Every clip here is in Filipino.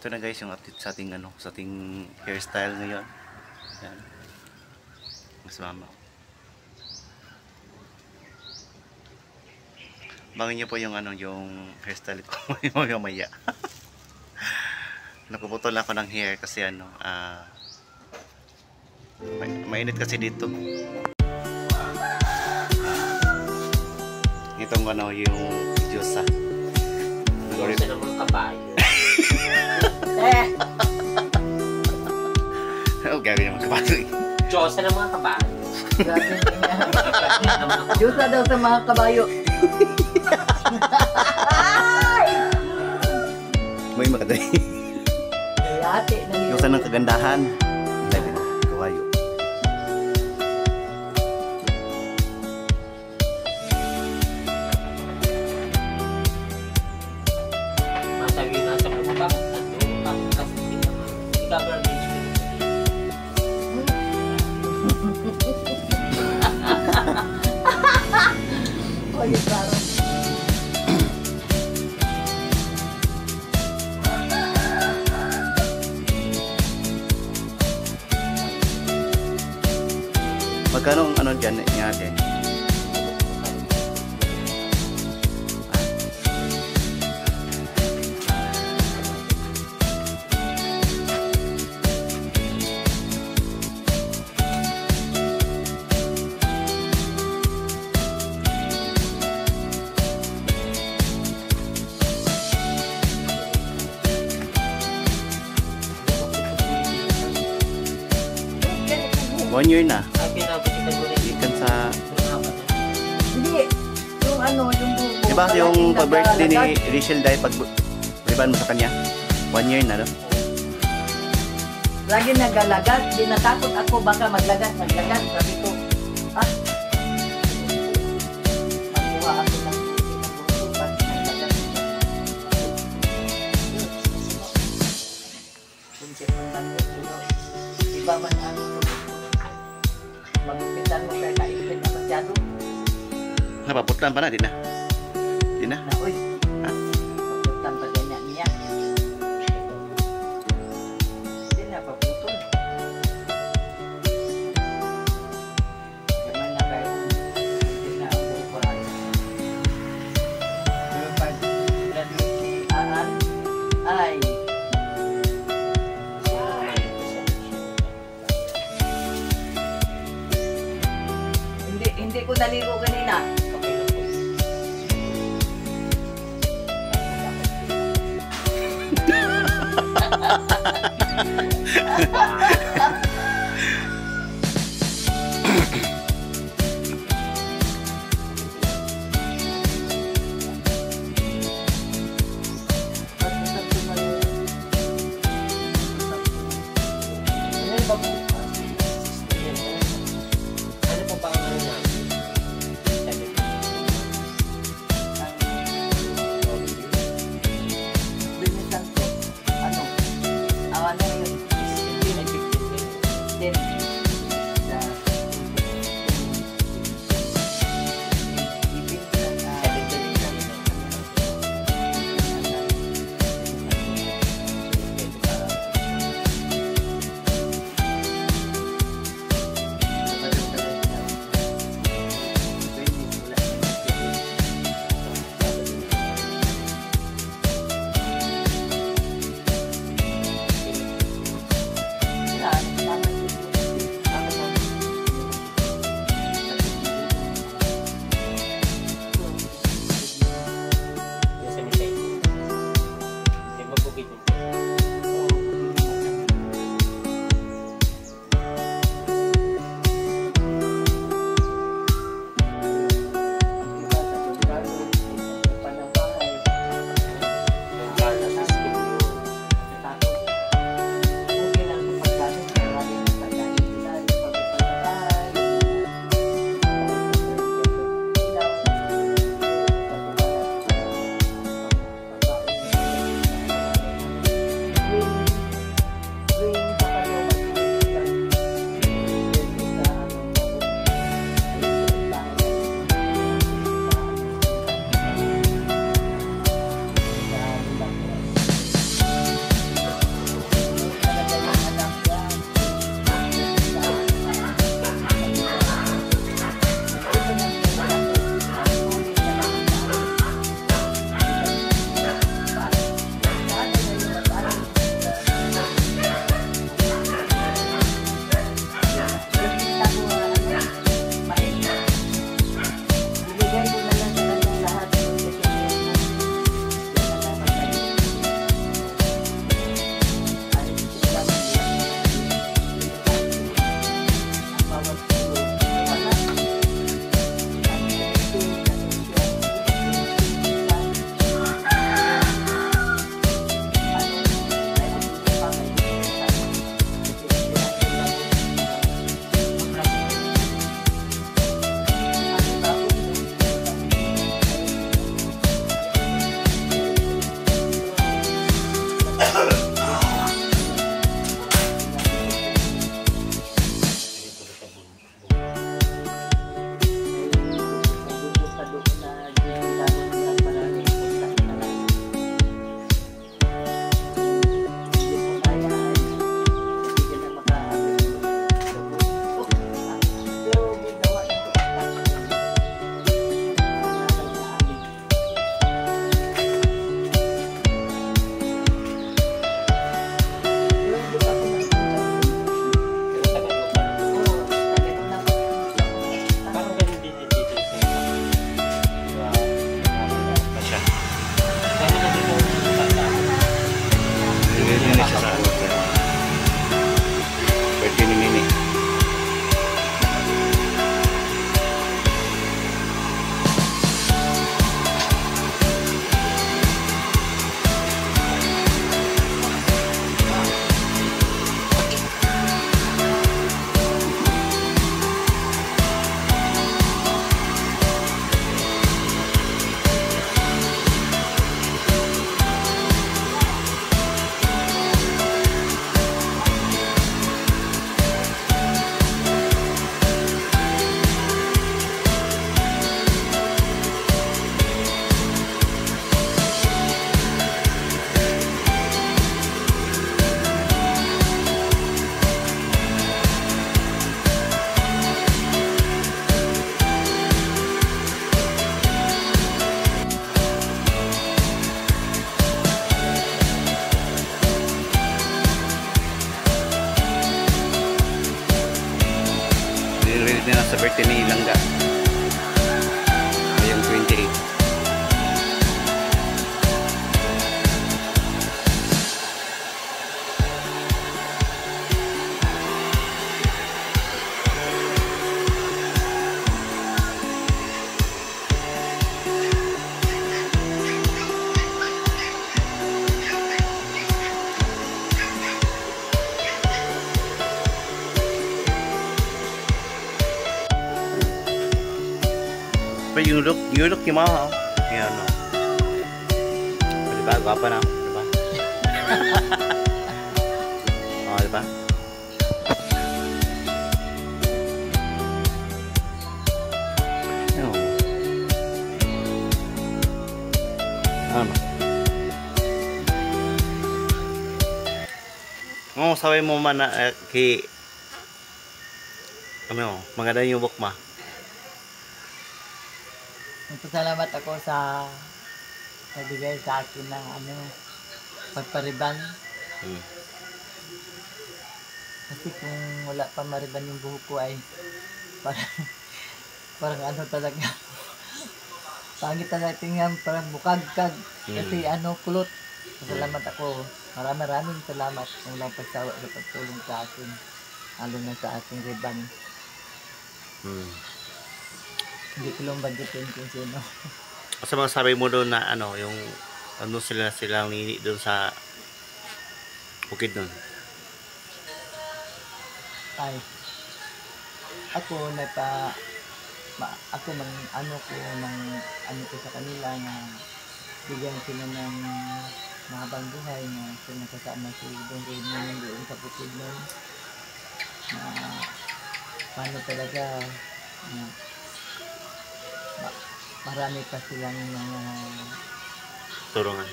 ito na guys yung update sa ating ano, sa ating hairstyle ngayon. Yan. Mas mama. Bangin niyo po yung ano, yung hairstyle ko mamaya. Nakuputol ako ng hair kasi ano, mainit kasi dito. Itong ano, yung Diyosa. Diyosa ng mga kabayo. Oh, gabi naman kabayo. Diyosa ng mga kabayo. Diyosa daw sa mga kabayo. May makaday. Diyosa ng kagandahan. Dahil kabayo. Masabi na sa mga bakit kasi i-government. Oh, yung klaro. Magkano ang ano dyan natin? One year na. Ikan sa... Hindi. Yung ano, yung buko. Diba yung pag-birthday ni Rachel dahil pag-riban mo sa kanya? 1 year na, no? Lagi nagalagat. Di natakot ako baka maglagat. Sabi ko, magkuha ako ng buko. Pag maglagat. Iba man ano ito. Magpitan mo kaya kaipin na masyado. Napaputlan pa na, di na? Di na? Na, uy. Ha? Magpitan pa ganyan niya. Hindi na, paputol. Gaman na kayo. Hindi na ang buko ay. Pero pag graduate si Aan, ay, hindi ko naligo kanina. Ano po ba ang ano namin? Binisan ko. Ano? Awan na yun. Then, Yun siya sa ano. Birthday ni Nini. Nililit nila sa birthday ni Ilangga. Ngayong 28. But you look yung mga, yan o. Diba, gwapa na, diba? O, diba? Ano? Ano? Ano, sabi mo man na, ano, maganda yung book ma. Nagpasalamat ako sa nagbigay sa akin ng pagpariban. Kasi kung wala pa mariban yung buhok ko ay parang ano talaga. Pangit talaga tingnan, parang bukagkag. Kasi kulot. Pasalamat ako. Maraming salamat kung walang pagsawa sa pagtulong sa akin. Lalo na sa aking riban. Hindi ko lang budgetin kung sino. Kasi mga sabi mo doon na ano, yung ano silang nini doon sa bukid doon. Ay, ako ako ko sa kanila na bigyan sila ng mahabang buhay na sinakasama si Don Raymond doon sa bukid nun. Na paano talaga marami pa silang mga Tulungan.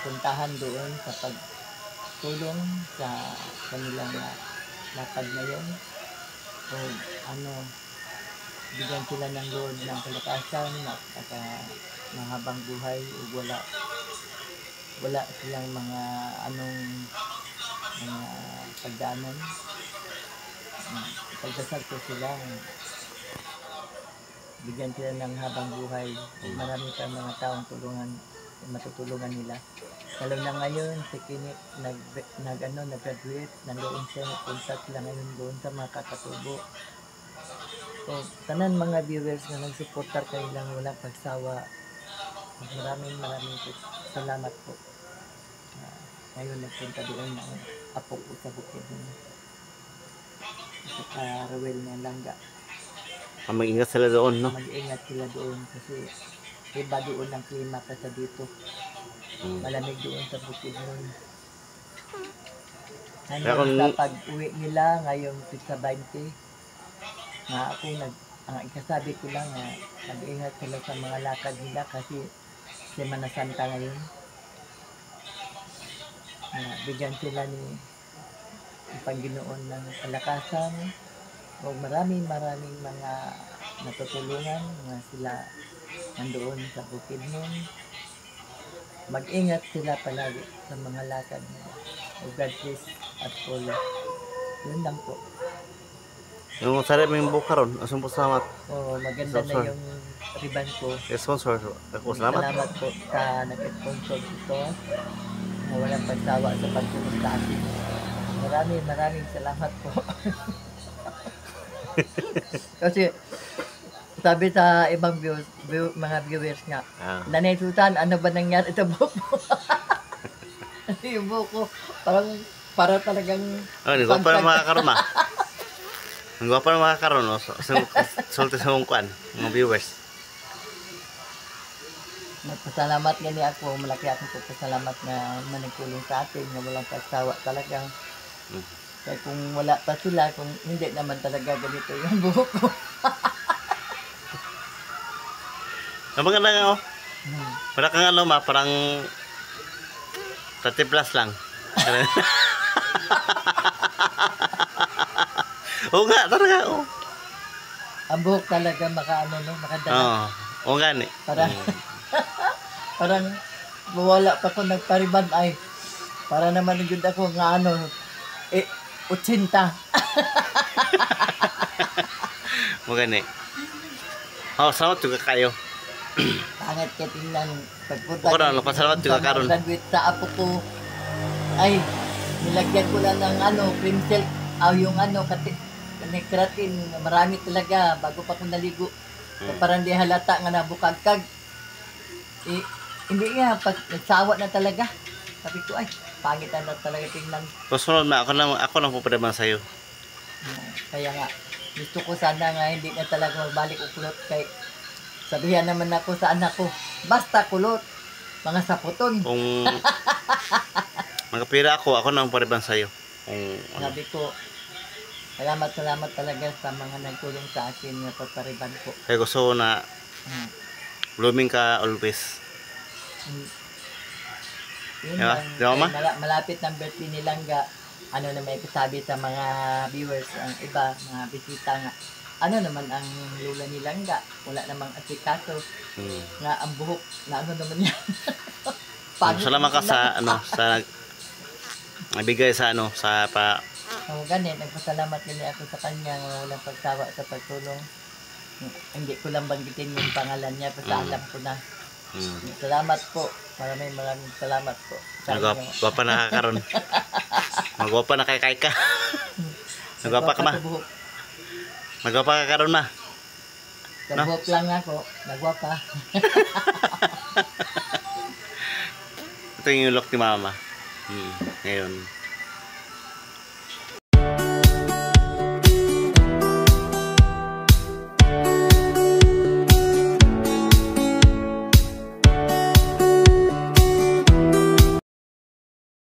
puntahan doon sa pagtulong sa kanilang lakad na yun. O bigyan sila ng Lord ng kalakasan at mahabang buhay o wala silang mga mga pagdaanan. Pagdasal ko sila, bigyan sila ng habang buhay. Marami pa mga taong matutulungan nila. Lalo na ngayon, si Kinit nag-graduate, nandoon siya, nagpunta sila ngayon doon sa mga kakatubo. So, tanan mga viewers na nagsuportar kayo lang walang pagsawa. Maraming salamat po. Ngayon nagpunta doon ng apo ko sa bukid sa Rowel na Langga. Mag-ingat sila doon, no? Mag-ingat sila doon kasi iba doon ang klima kasi dito. Malamig doon sa bukid nun. Sa pag-uwi nila ngayong pizza 20, nga ako ang ikasabi ko lang na mag-ingat sila sa mga lakad nila kasi Semana Santa ngayon. Bigyan sila ni Panginoon ng kalakasan o maraming mga natutulungan mga sila nandoon sa bukid nun. Mag-ingat sila palagi sa mga lakad nila. O God bless at all. Yun lang po. Yung sarap mo yung buka ron, asong po salamat. O maganda na yung riban ko. Sponsor, ako salamat. Salamat po sa nag-sponsor ito. na walang pagsawa sa pagtulong sa akin. Maraming salamat po. Kasi sabi sa ibang mga viewers nga, Nanay Susan, ano ba nangyari sa buhok mo? Yung buhok ko, para talagang... Oh, hindi ko pa na makakaroon ma. Hindi ko pa na makakaroon, no? Sulti sa mong kuan, mga viewers. Nagpasalamat nga niya ako, malaki akong pasalamat na managtulong sa atin, na walang pagsawa talagang. Kaya kung wala pa sila, kung hindi naman talaga ganito yung buhok ko. Ang maganda nga, oh. Para kang ano, ma, parang 30 plus lang. Oo nga, talaga, oh. Ang buhok talaga makadala. Oo nga, ni. Parang wala pa ko nagpariban ay. Para naman yung ako nga 80. Magani. Oh, salamat juga kayo. Pangit ka tingnan. Pagpunta Ako na, pasalamat juga karon. Graduate sa apo ko. Ay, nilagyan ko lang ng cream silk. Yung keratin. Marami talaga bago pa ko naligo. Parang di halata nga nabukagkag. Hindi nga, nagsawa na talaga. Sabi ko, ay, pangit na talaga tingnan. Susunod na, ako lang pupadama sa'yo. Kaya nga, gusto ko sana nga hindi na talaga magbalik ukulot kay sabihan naman ako sa anak ko, basta kulot, mga saputon. Kung magkapira ako nang pupadama sa'yo. Sabi ko, salamat talaga sa mga nagtulong sa akin na pagpariban ko. Kaya gusto ko na blooming ka always. Yun Diba? lang. Diba, Ma? Malapit ng birthday ni Langga. Ano na may sabi sa mga viewers, ang iba, mga bisita nga. Ano naman ang lula ni Langga? Wala namang asikaso. Nga ang buhok, na ano naman yan. Salamat ka sa nabigay sa ganit, nagpasalamat din ako sa kanya nga walang pagsawa sa pagtulong. Hindi ko lang banggitin yung pangalan niya, basta alam ko na. Salamat po. Maraming salamat po. Magwapa na ka karon. Magwapa na kay ka. Magwapa ka ma. Magwapa ka karon ma. Nagwap lang ako. Nagwapa. Ito yung look ni mama. Ngayon.